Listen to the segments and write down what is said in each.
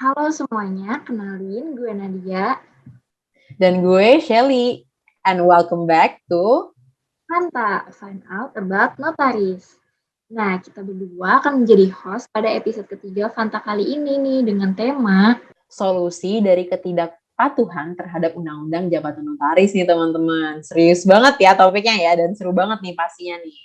Halo semuanya, kenalin gue Nadia. Dan gue Shelly. And welcome back to Fanta, Find Out About Notaris. Nah, kita berdua akan menjadi host pada episode ketiga Fanta kali ini nih dengan tema Solusi dari ketidakpatuhan terhadap Undang-Undang Jabatan Notaris nih teman-teman. Serius banget ya topiknya ya, dan seru banget nih pastinya nih.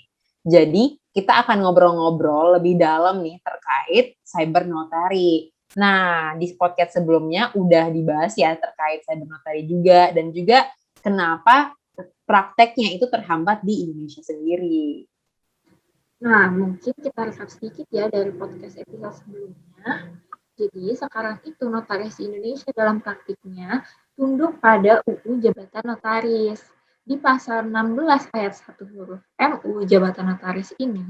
Jadi kita akan ngobrol-ngobrol lebih dalam nih terkait cyber notari. Nah, di podcast sebelumnya udah dibahas ya terkait cyber notari juga, dan juga kenapa prakteknya itu terhambat di Indonesia sendiri. Nah, mungkin kita recap sedikit ya dari podcast episode sebelumnya. Jadi, sekarang itu notaris di Indonesia dalam praktiknya tunduk pada UU Jabatan Notaris. Di pasal 16 ayat 1 huruf MU Jabatan Notaris ini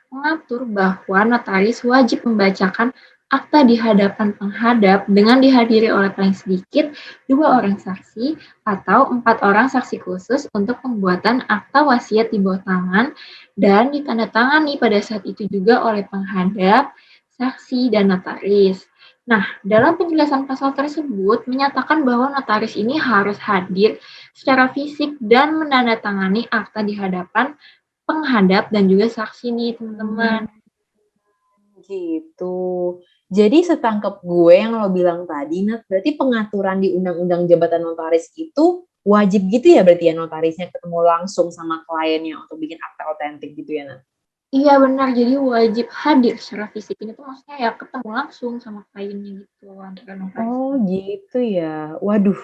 mengatur bahwa notaris wajib membacakan akta di hadapan penghadap dengan dihadiri oleh paling sedikit 2 orang saksi atau 4 orang saksi khusus untuk pembuatan akta wasiat di bawah tangan dan ditandatangani pada saat itu juga oleh penghadap, saksi, dan notaris. Nah, dalam penjelasan pasal tersebut menyatakan bahwa notaris ini harus hadir secara fisik dan menandatangani akta di hadapan penghadap dan juga saksi nih, teman-teman. Gitu. Jadi setangkep gue yang lo bilang tadi, Nat, berarti pengaturan di Undang-Undang Jabatan Notaris itu wajib gitu ya berarti ya notarisnya ketemu langsung sama kliennya untuk bikin akta otentik gitu ya, Nat? Iya benar, jadi wajib hadir secara fisik. Ini tuh maksudnya ya ketemu langsung sama kliennya gitu antara notaris. Oh gitu ya. Waduh,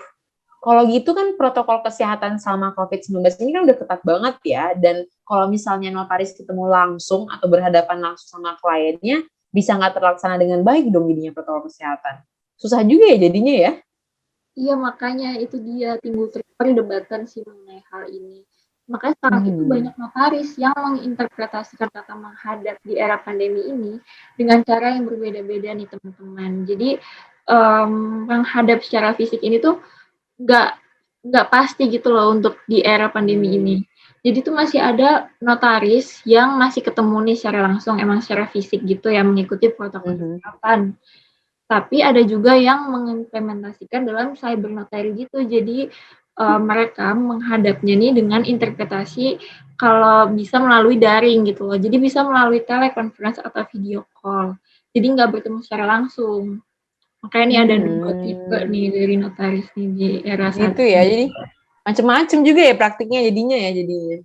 kalau gitu kan protokol kesehatan selama COVID-19 ini kan udah ketat banget ya. Dan kalau misalnya notaris ketemu langsung atau berhadapan langsung sama kliennya, bisa nggak terlaksana dengan baik dong jadinya protokol kesehatan. Susah juga ya jadinya ya. Iya, makanya itu dia timbul perdebatan sih mengenai hal ini. Makanya sekarang itu banyak notaris yang menginterpretasikan kata menghadap di era pandemi ini dengan cara yang berbeda-beda nih teman-teman. Jadi menghadap secara fisik ini tuh nggak nggak pasti gitu loh untuk di era pandemi ini. Jadi tuh masih ada notaris yang masih ketemu nih secara langsung, emang secara fisik gitu ya, mengikuti protokol kesehatan. Tapi ada juga yang mengimplementasikan dalam cyber notary gitu. Jadi mereka menghadapnya nih dengan interpretasi kalau bisa melalui daring gitu loh. Jadi bisa melalui telekonferensi atau video call. Jadi nggak bertemu secara langsung. Makanya nih ada dua tipe nih dari notaris nih di era saat Gitu ya, ini. jadi macem-macem juga ya praktiknya jadinya ya jadinya.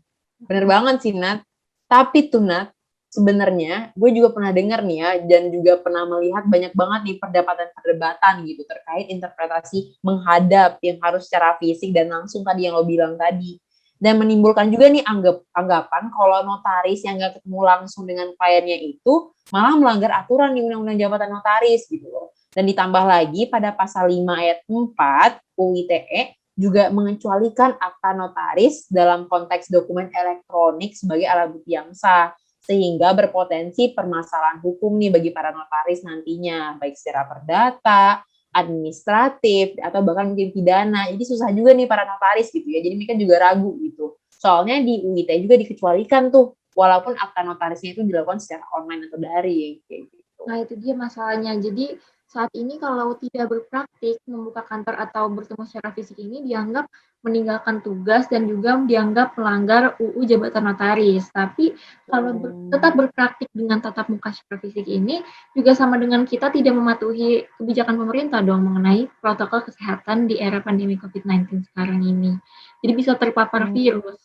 Bener banget sih, Nat. Tapi tuh, Nat, sebenarnya gue juga pernah dengar nih ya, dan juga pernah melihat banyak banget nih perdebatan-perdebatan gitu terkait interpretasi menghadap yang harus secara fisik dan langsung tadi yang lo bilang tadi. Dan menimbulkan juga nih anggapan kalau notaris yang gak ketemu langsung dengan kliennya itu malah melanggar aturan di Undang-Undang Jabatan Notaris gitu loh. Dan ditambah lagi pada pasal 5 ayat 4 UU ITE juga mengecualikan akta notaris dalam konteks dokumen elektronik sebagai alat bukti yang sah, sehingga berpotensi permasalahan hukum nih bagi para notaris nantinya, baik secara perdata, administratif, atau bahkan mungkin pidana. Jadi susah juga nih para notaris gitu ya, jadi mereka juga ragu gitu. Soalnya di UU ITE juga dikecualikan tuh, walaupun akta notarisnya itu dilakukan secara online atau daring kayak gitu. Nah itu dia masalahnya. Jadi saat ini kalau tidak berpraktik membuka kantor atau bertemu secara fisik ini dianggap meninggalkan tugas dan juga dianggap melanggar UU Jabatan Notaris. Tapi kalau tetap berpraktik dengan tatap muka secara fisik ini juga sama dengan kita tidak mematuhi kebijakan pemerintah dong mengenai protokol kesehatan di era pandemi COVID-19 sekarang ini. Jadi bisa terpapar virus.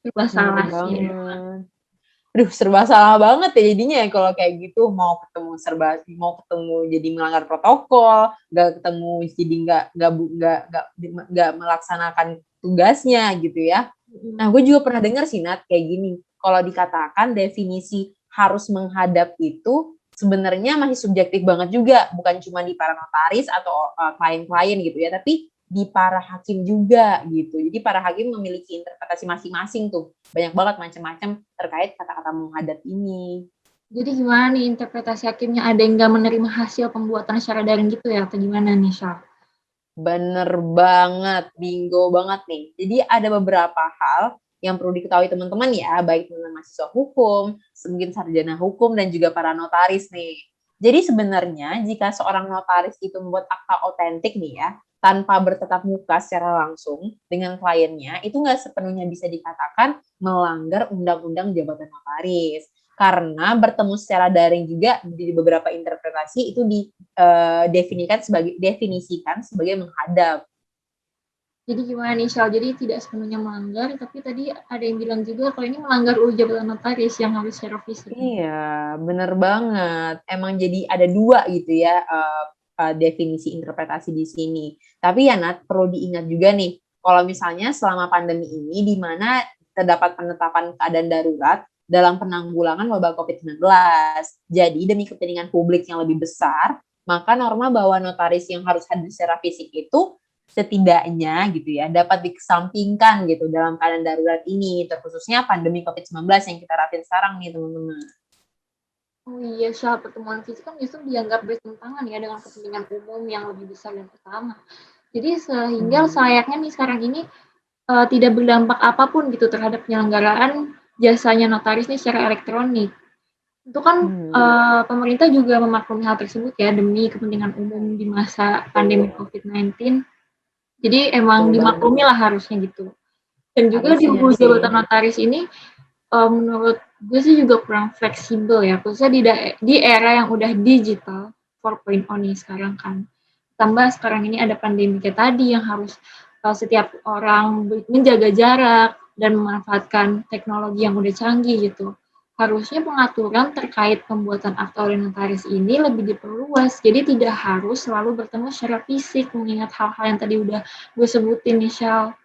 Serba salah sih. Aduh, serba salah banget ya jadinya ya kalau kayak gitu, mau ketemu jadi melanggar protokol, nggak ketemu jadi nggak melaksanakan tugasnya gitu ya. Nah, gue juga pernah dengar sih, Nat, kayak gini. Kalau dikatakan definisi harus menghadap itu sebenarnya masih subjektif banget juga, bukan cuma di para notaris atau klien-klien gitu ya, tapi di para hakim juga gitu. Jadi para hakim memiliki interpretasi masing-masing tuh. Banyak banget macam-macam terkait kata-kata menghadap ini. Jadi gimana nih interpretasi hakimnya? Ada yang nggak menerima hasil pembuatan secara daring gitu ya? Atau gimana nih, Syah? Bener banget, bingo banget nih. Jadi ada beberapa hal yang perlu diketahui teman-teman ya, baik teman-teman mahasiswa hukum, mungkin sarjana hukum, dan juga para notaris nih. Jadi sebenarnya jika seorang notaris itu membuat akta otentik nih ya, tanpa bertatap muka secara langsung dengan kliennya, itu nggak sepenuhnya bisa dikatakan melanggar undang-undang jabatan notaris. Karena bertemu secara daring juga di beberapa interpretasi itu definisikan sebagai menghadap. Jadi gimana nih, Shal? Jadi tidak sepenuhnya melanggar, tapi tadi ada yang bilang juga kalau ini melanggar UU jabatan notaris yang harus secara fisik. Iya, bener banget. Emang jadi ada dua gitu ya definisi interpretasi di sini. Tapi ya Nat, perlu diingat juga nih, kalau misalnya selama pandemi ini di mana terdapat penetapan keadaan darurat dalam penanggulangan wabah COVID-19. Jadi demi kepentingan publik yang lebih besar, maka norma bahwa notaris yang harus hadir secara fisik itu setidaknya gitu ya dapat dikesampingkan gitu dalam keadaan darurat ini, terkhususnya pandemi COVID-19 yang kita rasain sekarang nih teman-teman. Oh iya, Shal, pertemuan fisik kan justru dianggap bertentangan ya dengan kepentingan umum yang lebih besar dan utama. Jadi sehingga sayangnya nih sekarang ini tidak berdampak apapun gitu terhadap penyelenggaraan jasanya notaris nih secara elektronik. Itu kan pemerintah juga memaklumi hal tersebut ya demi kepentingan umum di masa pandemi COVID-19. Jadi emang dimaklumi lah harusnya gitu. Dan juga di UU jabatan notaris ini menurut gue sih juga kurang fleksibel ya, khususnya di era yang udah digital 4.0 nih sekarang kan. Tambah sekarang ini ada pandemi kayak tadi yang harus setiap orang menjaga jarak dan memanfaatkan teknologi yang udah canggih gitu. Harusnya pengaturan terkait pembuatan akta notaris ini lebih diperluas, jadi tidak harus selalu bertemu secara fisik, mengingat hal-hal yang tadi udah gue sebutin, Michelle.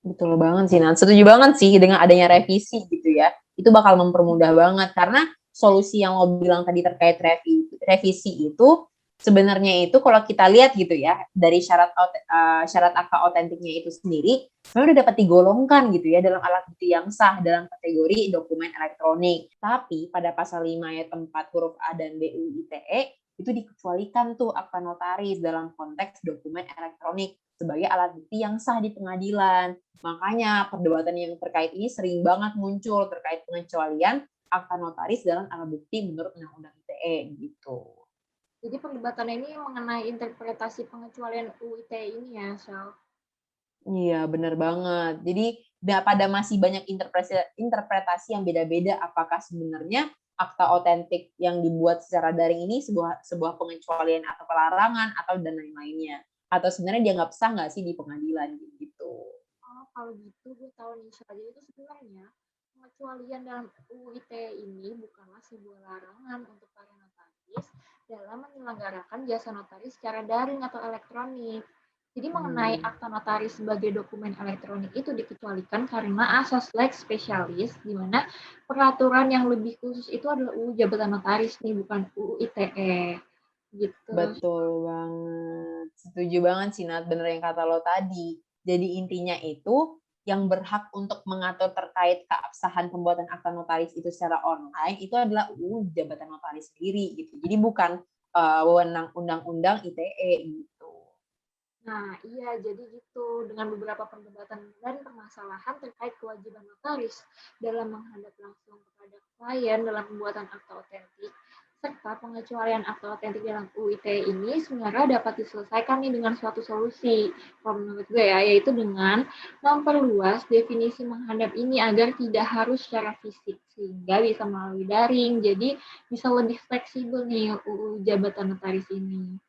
Betul banget sih, Nan. Setuju banget sih dengan adanya revisi gitu ya. Itu bakal mempermudah banget, karena solusi yang lo bilang tadi terkait revisi itu, sebenarnya itu kalau kita lihat gitu ya, dari syarat akta otentiknya itu sendiri, memang udah dapat digolongkan gitu ya dalam alat bukti yang sah dalam kategori dokumen elektronik. Tapi pada pasal 5 ayat 4 huruf A dan B UU ITE, itu dikecualikan tuh akta notaris dalam konteks dokumen elektronik sebagai alat bukti yang sah di pengadilan. Makanya perdebatan yang terkait ini sering banget muncul terkait pengecualian akta notaris dalam alat bukti menurut Undang-Undang ITE gitu. Jadi perdebatannya ini mengenai interpretasi pengecualian UU ITE ini ya, Shal? Iya, benar banget. Jadi pada masih banyak interpretasi yang beda-beda apakah sebenarnya akta otentik yang dibuat secara daring ini sebuah pengecualian atau pelarangan atau dan lain-lainnya. Atau sebenarnya dianggap sah nggak sih di pengadilan gitu. Oh, kalau gitu gue tahu nih, Shal. Jadi itu sebenarnya pengecualian dalam UU ITE ini bukanlah sebuah larangan untuk para notaris dalam menyelenggarakan jasa notaris secara daring atau elektronik. Jadi mengenai akta notaris sebagai dokumen elektronik itu dikecualikan karena asas lex spesialis, di mana peraturan yang lebih khusus itu adalah UU jabatan notaris nih, bukan UU ITE. Gitu. Betul banget. Setuju banget sih, Nat. Bener yang kata lo tadi. Jadi intinya itu, yang berhak untuk mengatur terkait keabsahan pembuatan akta notaris itu secara online, itu adalah UU jabatan notaris sendiri gitu. Jadi bukan wewenang undang-undang ITE gitu. Nah, iya, jadi gitu. Dengan beberapa perdebatan dan permasalahan terkait kewajiban notaris dalam menghadap langsung kepada klien dalam pembuatan akta otentik, serta pengecualian akta otentik dalam UU ITE ini sebenarnya dapat diselesaikan nih dengan suatu solusi. Kalau menurut gue ya, yaitu dengan memperluas definisi menghadap ini agar tidak harus secara fisik, sehingga bisa melalui daring. Jadi bisa lebih fleksibel nih UU jabatan notaris ini.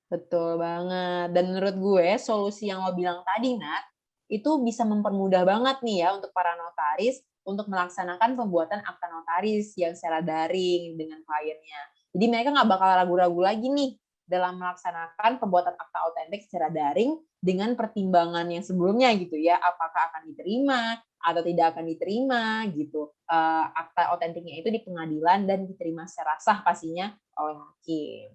Betul banget. Dan menurut gue, solusi yang lo bilang tadi, Nat, itu bisa mempermudah banget nih ya untuk para notaris untuk melaksanakan pembuatan akta notaris yang secara daring dengan kliennya. Jadi mereka nggak bakal ragu-ragu lagi nih dalam melaksanakan pembuatan akta otentik secara daring dengan pertimbangan yang sebelumnya gitu ya, apakah akan diterima atau tidak akan diterima gitu. Akta otentiknya itu di pengadilan dan diterima secara sah pastinya oleh hakim.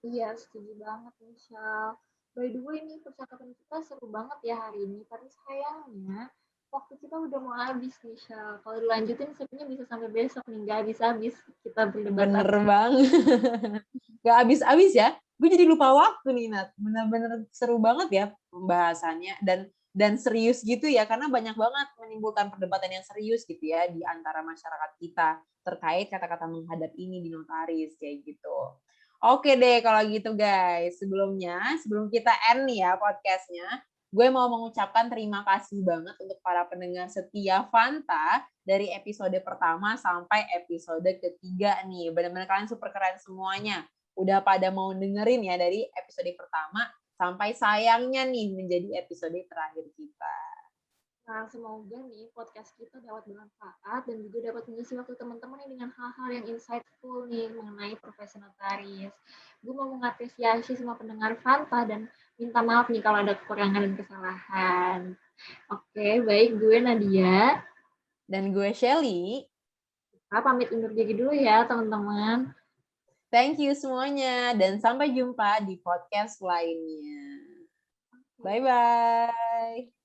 Iya, setuju banget, Michelle. By the way, nih percakapan kita seru banget ya hari ini. Tapi sayangnya, waktu kita udah mau habis, Michelle. Kalau dilanjutin, sebenarnya bisa sampai besok nih. Gak habis-habis kita berdebat. Bener banget. Gak habis-habis ya. Gue jadi lupa waktu nih, Nat. Bener-bener seru banget ya pembahasannya. Dan dan serius gitu ya, karena banyak banget menimbulkan perdebatan yang serius gitu ya di antara masyarakat kita terkait kata-kata menghadap ini di notaris kayak gitu. Oke deh kalau gitu guys, sebelum kita end nih ya podcastnya, gue mau mengucapkan terima kasih banget untuk para pendengar setia Fanta dari episode pertama sampai episode ketiga nih. Benar-benar kalian super keren semuanya. Udah pada mau dengerin ya dari episode pertama sampai sayangnya nih menjadi episode terakhir kita. Nah, semoga nih podcast kita dapat bermanfaat dan juga dapat mengisi waktu teman-teman dengan hal-hal yang insightful nih mengenai profesi notaris. Gue mau mengapresiasi semua pendengar Fanta dan minta maaf nih kalau ada kekurangan dan kesalahan. Oke, baik. Gue Nadia. Dan gue Shelly. Kita pamit undur diri dulu ya, teman-teman. Thank you semuanya dan sampai jumpa di podcast lainnya. Bye-bye.